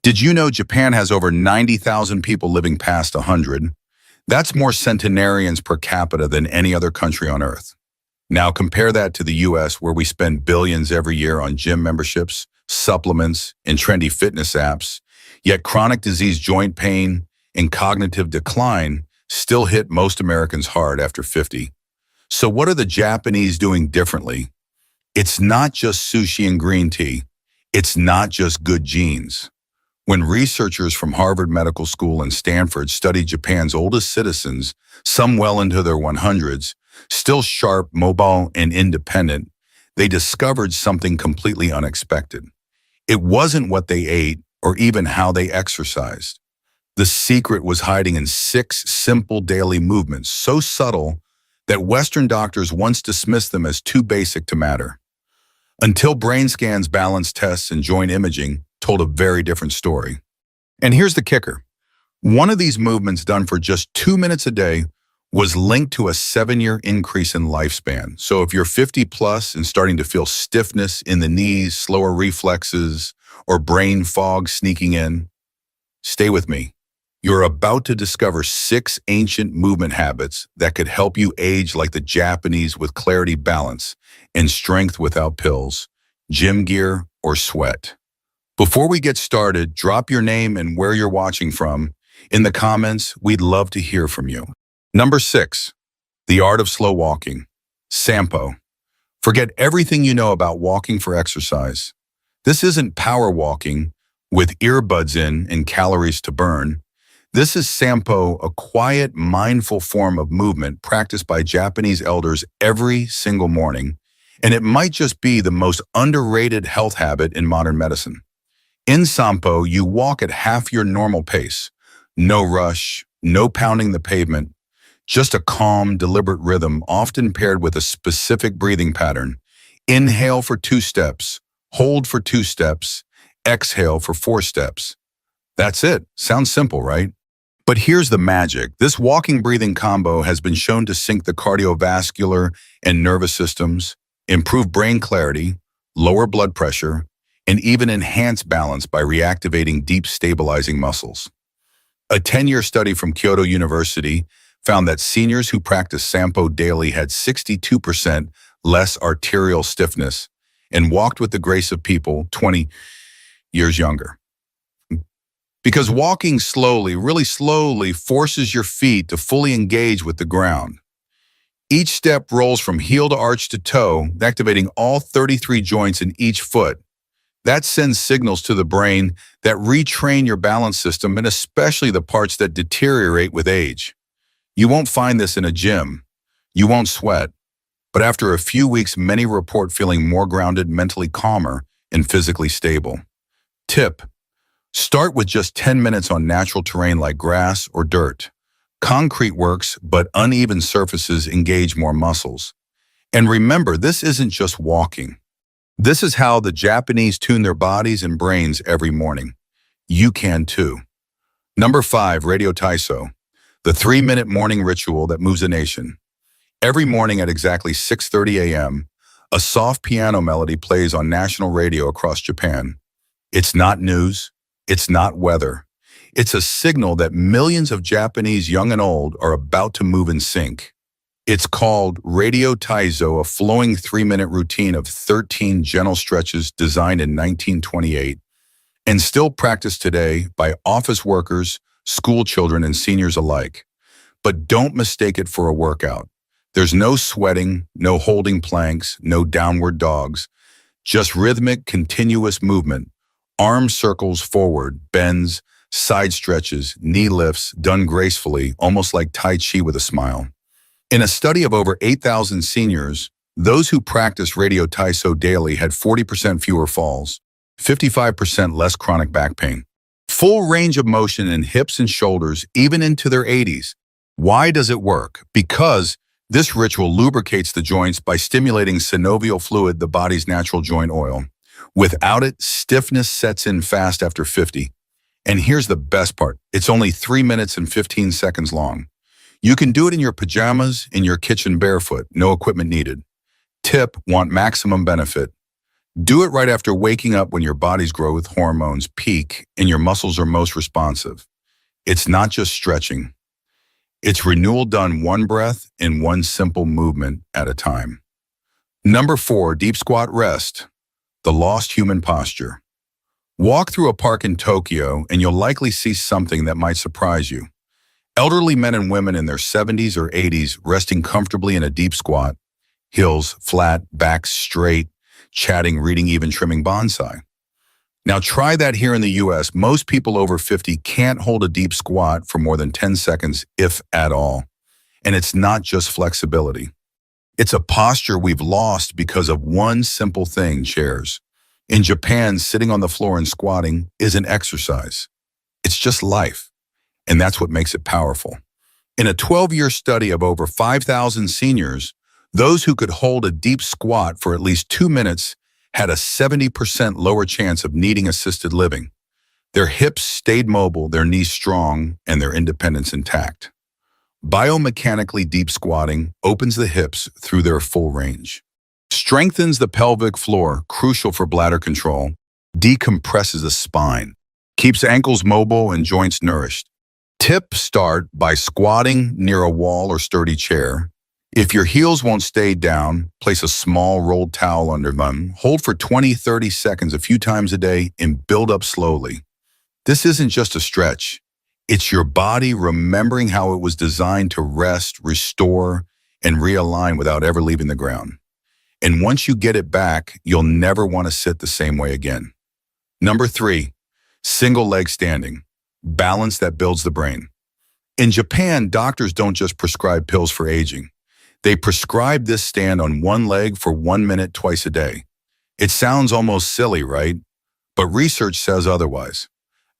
Did you know Japan has over 90,000 people living past 100? That's more centenarians per capita than any other country on Earth. Now compare that to the US, where we spend billions every year on gym memberships, supplements, and trendy fitness apps, yet chronic disease, joint pain, and cognitive decline still hit most Americans hard after 50. So what are the Japanese doing differently? It's not just sushi and green tea. It's not just good genes. When researchers from Harvard Medical School and Stanford studied Japan's oldest citizens, some well into their 100s, still sharp, mobile, and independent, they discovered something completely unexpected. It wasn't what they ate or even how they exercised. The secret was hiding in 6 simple daily movements, so subtle that Western doctors once dismissed them as too basic to matter. Until brain scans, balance tests, and joint imaging told a very different story. And here's the kicker. One of these movements, done for just 2 minutes a day, was linked to a 7-year increase in lifespan. So if you're 50 plus and starting to feel stiffness in the knees, slower reflexes, or brain fog sneaking in, stay with me. You're about to discover 6 ancient movement habits that could help you age like the Japanese, with clarity, balance, and strength without pills, gym gear, or sweat. Before we get started, drop your name and where you're watching from in the comments. We'd love to hear from you. Number 6, the art of slow walking. Sampo. Forget everything you know about walking for exercise. This isn't power walking with earbuds in and calories to burn. This is Sampo, a quiet, mindful form of movement practiced by Japanese elders every single morning, and it might just be the most underrated health habit in modern medicine. In Sampo, you walk at half your normal pace. No rush, no pounding the pavement, just a calm, deliberate rhythm, often paired with a specific breathing pattern. Inhale for 2 steps, hold for 2 steps, exhale for 4 steps. That's it. Sounds simple, right? But here's the magic. This walking-breathing combo has been shown to sync the cardiovascular and nervous systems, improve brain clarity, lower blood pressure, and even enhance balance by reactivating deep, stabilizing muscles. A 10-year study from Kyoto University found that seniors who practiced Sampo daily had 62% less arterial stiffness and walked with the grace of people 20 years younger. Because walking slowly, really slowly, forces your feet to fully engage with the ground. Each step rolls from heel to arch to toe, activating all 33 joints in each foot. That sends signals to the brain that retrain your balance system, and especially the parts that deteriorate with age. You won't find this in a gym. You won't sweat. But after a few weeks, many report feeling more grounded, mentally calmer, and physically stable. Tip: start with just 10 minutes on natural terrain like grass or dirt. Concrete works, but uneven surfaces engage more muscles. And remember, this isn't just walking. This is how the Japanese tune their bodies and brains every morning. You can too. Number 5, Radio Taiso, the 3-minute morning ritual that moves a nation. Every morning at exactly 6:30 a.m., a soft piano melody plays on national radio across Japan. It's not news. It's not weather. It's a signal that millions of Japanese, young and old, are about to move in sync. It's called Radio Taiso, a flowing 3-minute routine of 13 gentle stretches designed in 1928 and still practiced today by office workers, school children, and seniors alike. But don't mistake it for a workout. There's no sweating, no holding planks, no downward dogs, just rhythmic, continuous movement. Arm circles forward, bends, side stretches, knee lifts, done gracefully, almost like Tai Chi with a smile. In a study of over 8,000 seniors, those who practiced Radio Taiso daily had 40% fewer falls, 55% less chronic back pain, full range of motion in hips and shoulders, even into their 80s. Why does it work? Because this ritual lubricates the joints by stimulating synovial fluid, the body's natural joint oil. Without it, stiffness sets in fast after 50. And here's the best part. It's only 3 minutes and 15 seconds long. You can do it in your pajamas, in your kitchen barefoot, no equipment needed. Tip: want maximum benefit? Do it right after waking up when your body's growth hormones peak and your muscles are most responsive. It's not just stretching. It's renewal done one breath in one simple movement at a time. Number 4, deep squat rest, the lost human posture. Walk through a park in Tokyo and you'll likely see something that might surprise you. Elderly men and women in their 70s or 80s resting comfortably in a deep squat, heels flat, backs straight, chatting, reading, even trimming bonsai. Now try that here in the US. Most people over 50 can't hold a deep squat for more than 10 seconds, if at all. And it's not just flexibility. It's a posture we've lost because of one simple thing, chairs. In Japan, sitting on the floor and squatting isn't exercise. It's just life. And that's what makes it powerful. In a 12-year study of over 5,000 seniors, those who could hold a deep squat for at least 2 minutes had a 70% lower chance of needing assisted living. Their hips stayed mobile, their knees strong, and their independence intact. Biomechanically, deep squatting opens the hips through their full range, strengthens the pelvic floor, crucial for bladder control, decompresses the spine, keeps ankles mobile and joints nourished. Tip: start by squatting near a wall or sturdy chair. If your heels won't stay down, place a small rolled towel under them. Hold for 20-30 seconds a few times a day and build up slowly. This isn't just a stretch. It's your body remembering how it was designed to rest, restore, and realign without ever leaving the ground. And once you get it back, you'll never want to sit the same way again. Number 3, single leg standing. Balance that builds the brain. In Japan, doctors don't just prescribe pills for aging. They prescribe this stand on one leg for 1 minute twice a day. It sounds almost silly, right? But research says otherwise.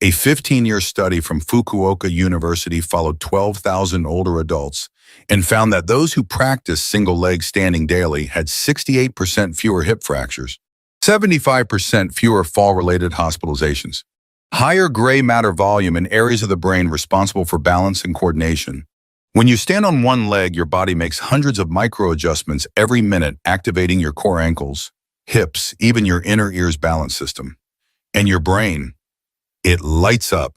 A 15-year study from Fukuoka University followed 12,000 older adults and found that those who practiced single leg standing daily had 68% fewer hip fractures, 75% fewer fall-related hospitalizations, higher gray matter volume in areas of the brain responsible for balance and coordination. When you stand on one leg, your body makes hundreds of micro adjustments every minute, activating your core ankles, hips, even your inner ear's balance system. And your brain, it lights up.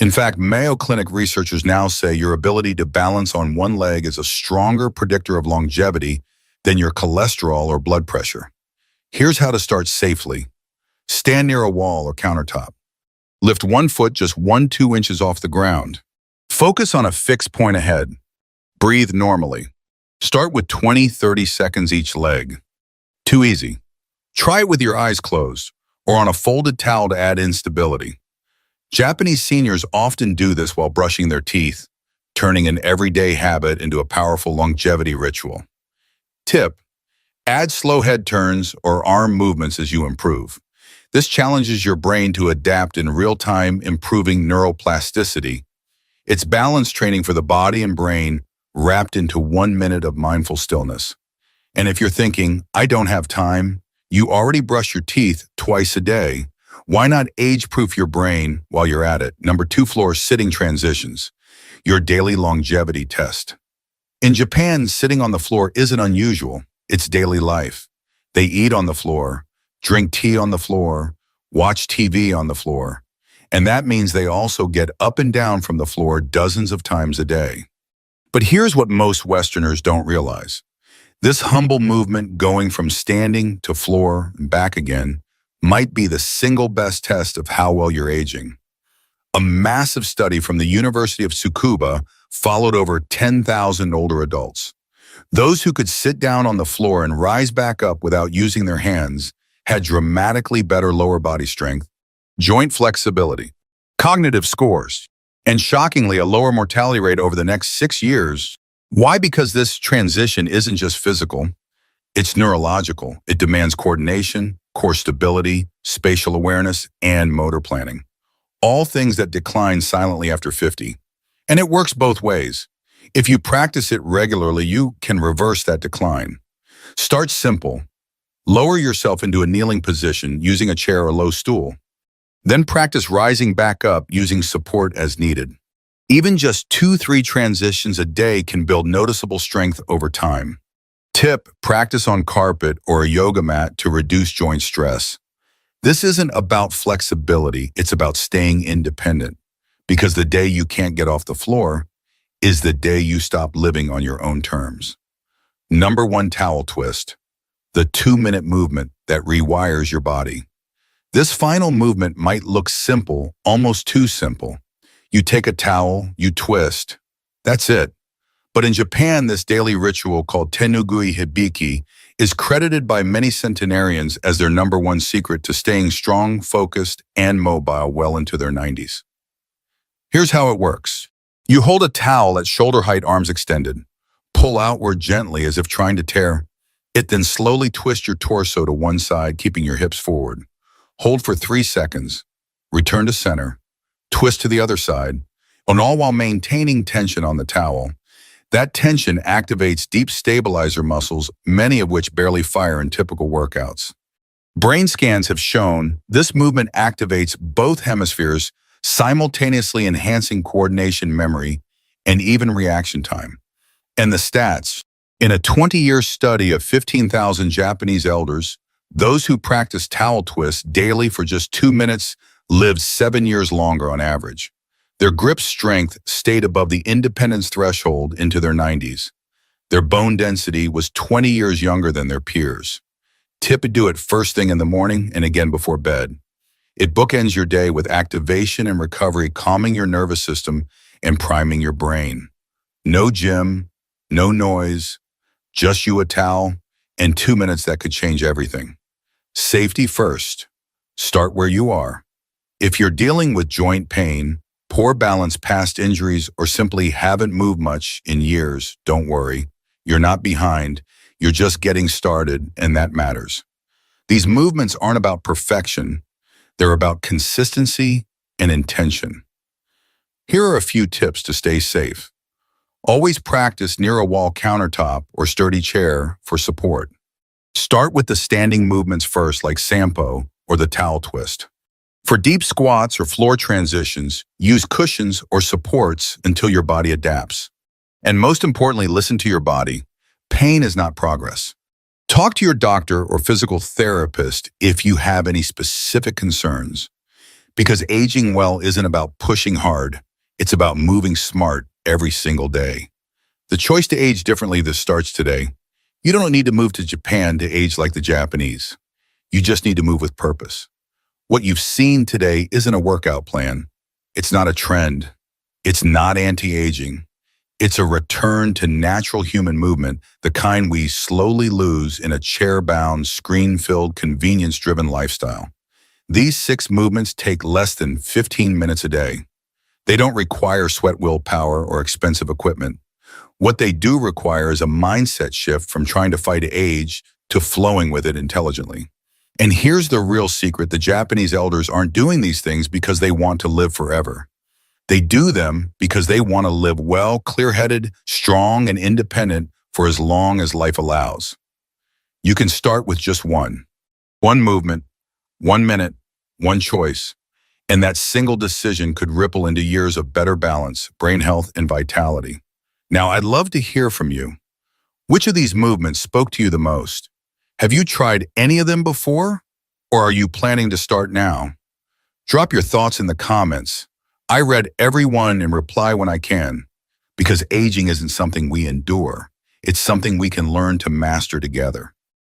In fact, Mayo Clinic researchers now say your ability to balance on one leg is a stronger predictor of longevity than your cholesterol or blood pressure. Here's how to start safely. Stand near a wall or countertop. Lift one foot just 1-2 inches off the ground. Focus on a fixed point ahead. Breathe normally. Start with 20-30 seconds each leg. Too easy. Try it with your eyes closed or on a folded towel to add instability. Japanese seniors often do this while brushing their teeth, turning an everyday habit into a powerful longevity ritual. Tip: add slow head turns or arm movements as you improve. This challenges your brain to adapt in real time, improving neuroplasticity. It's balance training for the body and brain wrapped into 1 minute of mindful stillness. And if you're thinking, I don't have time, you already brush your teeth twice a day. Why not age-proof your brain while you're at it? Number 2, floor sitting transitions, your daily longevity test. In Japan, sitting on the floor isn't unusual. It's daily life. They eat on the floor, drink tea on the floor, watch TV on the floor. And that means they also get up and down from the floor dozens of times a day. But here's what most Westerners don't realize. This humble movement going from standing to floor and back again might be the single best test of how well you're aging. A massive study from the University of Tsukuba followed over 10,000 older adults. Those who could sit down on the floor and rise back up without using their hands had dramatically better lower body strength, joint flexibility, cognitive scores, and shockingly a lower mortality rate over the next 6 years. Why? Because this transition isn't just physical, it's neurological. It demands coordination, core stability, spatial awareness, and motor planning. All things that decline silently after 50. And it works both ways. If you practice it regularly, you can reverse that decline. Start simple. Lower yourself into a kneeling position using a chair or low stool. Then practice rising back up using support as needed. Even just 2-3 transitions a day can build noticeable strength over time. Tip, practice on carpet or a yoga mat to reduce joint stress. This isn't about flexibility, it's about staying independent. Because the day you can't get off the floor is the day you stop living on your own terms. Number 1 towel twist, the 2-minute movement that rewires your body. This final movement might look simple, almost too simple. You take a towel, you twist. That's it. But in Japan, this daily ritual called Tenugui Hibiki is credited by many centenarians as their number 1 secret to staying strong, focused, and mobile well into their 90s. Here's how it works. You hold a towel at shoulder height, arms extended. Pull outward gently as if trying to tear. Then slowly twist your torso to one side, keeping your hips forward. Hold for 3 seconds. Return to center. Twist to the other side, and all while maintaining tension on the towel. That tension activates deep stabilizer muscles, many of which barely fire in typical workouts. Brain scans have shown this movement activates both hemispheres, simultaneously enhancing coordination, memory, and even reaction time. And the stats, in a 20-year study of 15,000 Japanese elders, those who practiced towel twists daily for just 2 minutes lived 7 years longer on average. Their grip strength stayed above the independence threshold into their 90s. Their bone density was 20 years younger than their peers. Tip, do it first thing in the morning and again before bed. It bookends your day with activation and recovery, calming your nervous system and priming your brain. No gym, no noise, just you, a towel, and 2 minutes that could change everything. Safety first. Start where you are. If you're dealing with joint pain, poor balance, past injuries, or simply haven't moved much in years, don't worry. You're not behind. You're just getting started, and that matters. These movements aren't about perfection. They're about consistency and intention. Here are a few tips to stay safe. Always practice near a wall, countertop, or sturdy chair for support. Start with the standing movements first, like Sampo or the towel twist. For deep squats or floor transitions, use cushions or supports until your body adapts. And most importantly, listen to your body. Pain is not progress. Talk to your doctor or physical therapist if you have any specific concerns. Because aging well isn't about pushing hard. It's about moving smart every single day. The choice to age differently this starts today. You don't need to move to Japan to age like the Japanese. You just need to move with purpose. What you've seen today isn't a workout plan. It's not a trend. It's not anti-aging. It's a return to natural human movement, the kind we slowly lose in a chair-bound, screen-filled, convenience-driven lifestyle. These 6 movements take less than 15 minutes a day. They don't require sweat willpower or expensive equipment. What they do require is a mindset shift from trying to fight age to flowing with it intelligently. And here's the real secret. The Japanese elders aren't doing these things because they want to live forever. They do them because they want to live well, clear-headed, strong, and independent for as long as life allows. You can start with just one movement, 1 minute, one choice, and that single decision could ripple into years of better balance, brain health, and vitality. Now, I'd love to hear from you. Which of these movements spoke to you the most? Have you tried any of them before, or are you planning to start now? Drop your thoughts in the comments. I read every one and reply when I can, because aging isn't something we endure. It's something we can learn to master together.